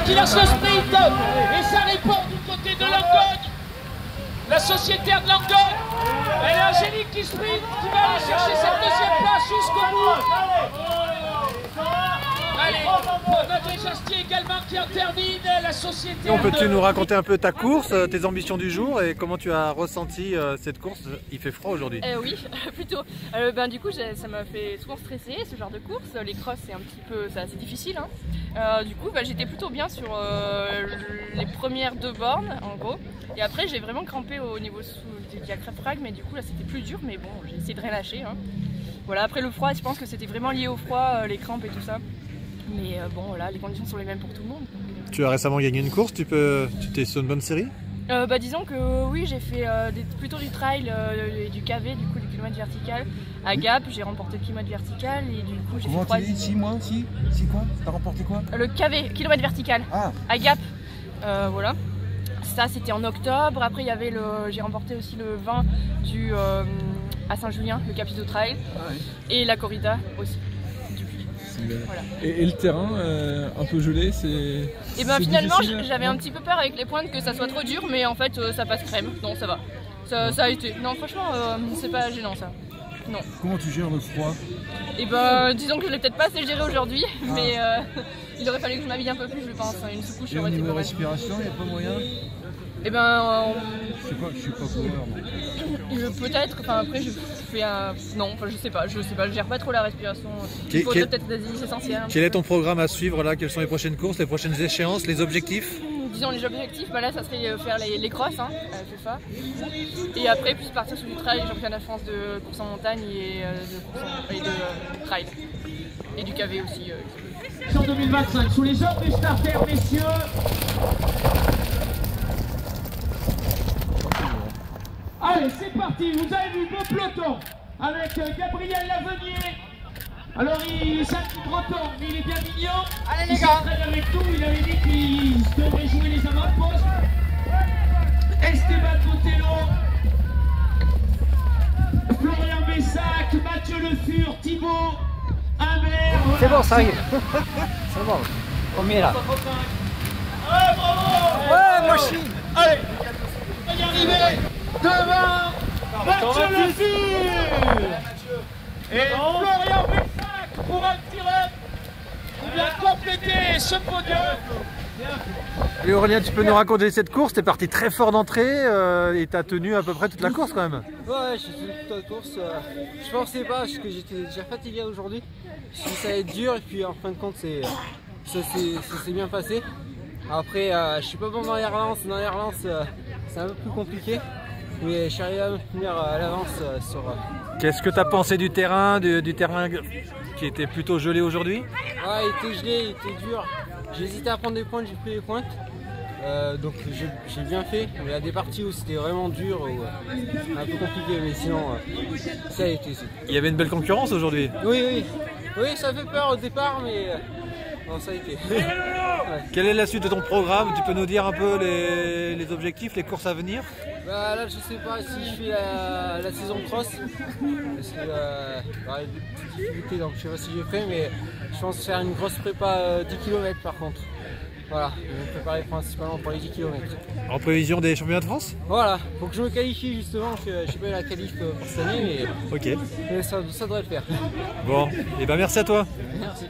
Qui lance le sprint et ça répond du côté de Langogne. La sociétaire de Langogne. Elle est Angélique qui sprint, qui va aller chercher cette deuxième place jusqu'au bout. Allez, pour notre Chastier également qui en termine, la sociétaire. Peux-tu nous raconter un peu ta course, tes ambitions du jour et comment tu as ressenti cette course? Il fait froid aujourd'hui. Oui, plutôt. Du coup, ça m'a fait souvent stresser ce genre de course. Les crosses, c'est un petit peu, c'est assez difficile. Hein. Du coup, j'étais plutôt bien sur les premières 2 bornes, en gros. Et après, j'ai vraiment crampé au niveau du diaphragme, mais du coup, là, c'était plus dur. Mais bon, j'ai essayé de relâcher. Hein. Voilà, après le froid, je pense que c'était vraiment lié au froid, les crampes et tout ça. Mais bon, là, les conditions sont les mêmes pour tout le monde. Donc, Tu as récemment gagné une course, tu t'es sur une bonne série? Disons que oui, j'ai fait plutôt du trail et du KV, du coup du kilomètre vertical. À Gap, j'ai remporté le kilomètre vertical et du coup j'ai fait 3... Si quoi? T'as remporté quoi? Le KV, kilomètre vertical, à Gap. Voilà. Ça c'était en octobre. Après il y avait j'ai remporté aussi le 20 à Saint-Julien, le Capito Trail, et la corrida aussi. Voilà. Et le terrain, un peu gelé, c'est... Et finalement j'avais un petit peu peur avec les pointes que ça soit trop dur, mais en fait ça passe crème, donc ça va. Ça a été. Non franchement c'est pas gênant ça. Non. Comment tu gères le froid? Disons que je l'ai peut-être pas assez géré aujourd'hui, mais il aurait fallu que je m'habille un peu plus, je pense. Une sous-couche Et au aurait été niveau pas mal. respiration, il n'y a pas moyen? Je suis pas coureur. Peut-être, après je fais un... Non, je sais pas, je gère pas trop la respiration. Il faudrait peut-être des indices essentiels. Quel est ton programme à suivre là? Quelles sont les prochaines courses, les prochaines échéances, les objectifs? Disons les objectifs, là ça serait faire les crosses, à FIFA. Et après plus partir sur du trail, les championnats de France de course en montagne et de trail. Et du KV aussi. En 2025, sous les ordres du starter, messieurs. Allez, c'est parti, vous avez vu beau peloton avec Gabriel Lavenier. Alors il est un petit breton, mais il est bien mignon. Allez les gars, il s'entraîne avec nous, il avait dit qu'il devrait jouer les avant-postes. Esteban Botello, Florian Bessac, Mathieu Le Fur, Thibaut Humbert. C'est bon, ça y est. C'est bon. Combien là? Ouais, bravo. Ouais, machine. Allez, on va y arriver. Devant Mathieu Le Fur et Florian Bessac pour un petit run. Il vient compléter ce podium. Et Aurélien, tu peux nous raconter cette course? T'es parti très fort d'entrée et t'as tenu à peu près toute la course quand même. Ouais, j'ai tenu toute la course. Je pensais pas parce que j'étais déjà fatigué aujourd'hui. Je me suis dit ça allait être dur et puis en fin de compte ça s'est bien passé. Après, je suis pas bon dans les relances. Dans les relances, c'est un peu plus compliqué. Mais je suis arrivé à me tenir à l'avance sur... Qu'est-ce que tu as pensé du terrain, du terrain qui était plutôt gelé aujourd'hui? Ouais, il était gelé, il était dur. J'ai hésité à prendre des pointes, j'ai pris les pointes. Donc j'ai bien fait. Il y a des parties où c'était vraiment dur, ou un peu compliqué, mais sinon ça a été. Il y avait une belle concurrence aujourd'hui? Oui, ça fait peur au départ, mais non, ça a été. Ouais. Quelle est la suite de ton programme? Tu peux nous dire un peu les objectifs, les courses à venir? Là, je sais pas si je fais la saison cross, parce que il y a des petites difficultés, donc je sais pas si j'ai fait, mais je pense faire une grosse prépa 10 km par contre. Voilà, je vais me préparer principalement pour les 10 km. En prévision des championnats de France? Voilà, faut que je me qualifie justement, je n'ai pas eu la qualif pour cette année, mais, ok. Mais ça devrait le faire. Bon, et ben merci à toi. Merci.